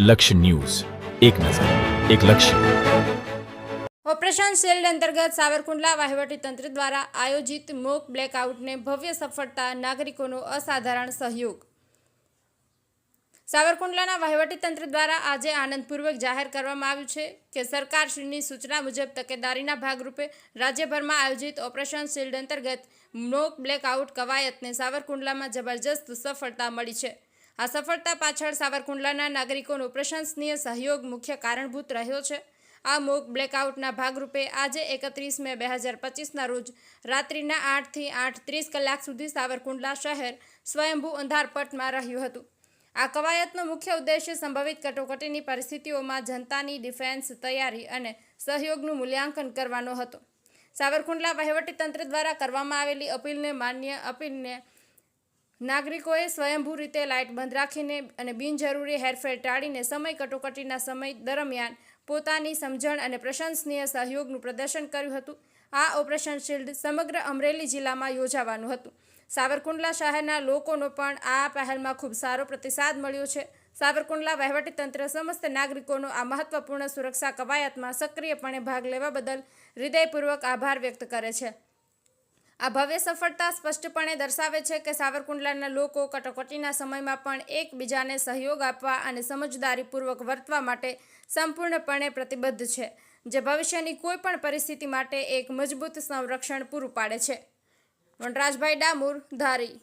લક્ષ્ય ન્યૂઝ, એક નજર, એક લક્ષ્ય. ઓપરેશન શિલ્ડ અંતર્ગત સાવરકુંડલા વહીવટીતંત્ર દ્વારા આયોજિત મોક બ્લેકઆઉટને ભવ્ય સફળતા, નાગરિકોનો અસાધારણ સહયોગ. સાવરકુંડલાના વહીવટીતંત્ર દ્વારા આજે આનંદપૂર્વક જાહેર કરવામાં આવ્યું છે કે સરકારશ્રીની સૂચના મુજબ તકેદારીના ભાગરૂપે રાજ્યભરમાં આયોજિત ઓપરેશન શિલ્ડ અંતર્ગત મોક બ્લેકઆઉટ કવાયતને સાવરકુંડલામાં જબરજસ્ત સફળતા મળી છે. આ સફળતા પાછળ સાવરકુંડલાના નાગરિકોનો પ્રશંસનીય સહયોગ મુખ્ય કારણભૂત રહ્યો છે. આ મોક બ્લેકઆઉટના ભાગરૂપે આજે 31 મે 2025ના રોજ રાત્રિના 8 થી 8:30 કલાક સુધી સાવરકુંડલા શહેર સ્વયંભૂ અંધારપટમાં રહ્યું હતું. આ કવાયતનો મુખ્ય ઉદ્દેશ્ય સંભવિત કટોકટીની પરિસ્થિતિઓમાં જનતાની ડિફેન્સ તૈયારી અને સહયોગનું મૂલ્યાંકન કરવાનો હતો. સાવરકુંડલા વહીવટીતંત્ર દ્વારા કરવામાં આવેલી અપીલને નાગરિકોએ સ્વયંભૂ રીતે લાઇટ બંધ રાખીને અને બિનજરૂરી હેરફેર ટાળીને સમય કટોકટીના સમય દરમિયાન પોતાની સમજણ અને પ્રશંસનીય સહયોગનું પ્રદર્શન કર્યું હતું. આ ઓપરેશન શિલ્ડ સમગ્ર અમરેલી જિલ્લામાં યોજાવાનું હતું. સાવરકુંડલા શહેરના લોકોનો પણ આ પહેલમાં ખૂબ સારો પ્રતિસાદ મળ્યો છે. સાવરકુંડલા વહીવટીતંત્ર સમસ્ત નાગરિકોનો આ મહત્વપૂર્ણ સુરક્ષા કવાયતમાં સક્રિયપણે ભાગ લેવા બદલ હૃદયપૂર્વક આભાર વ્યક્ત કરે છે. આ ભવ્ય સફળતા સ્પષ્ટપણે દર્શાવે છે કે સાવરકુંડલાના લોકો કટોકટીના સમયમાં પણ એકબીજાને સહયોગ આપવા અને સમજદારીપૂર્વક વર્તવા માટે સંપૂર્ણપણે પ્રતિબદ્ધ છે, જે ભવિષ્યની કોઈપણ પરિસ્થિતિ માટે એક મજબૂત સંરક્ષણ પૂરું પાડે છે. વનરાજભાઈ ડામોર, ધારી.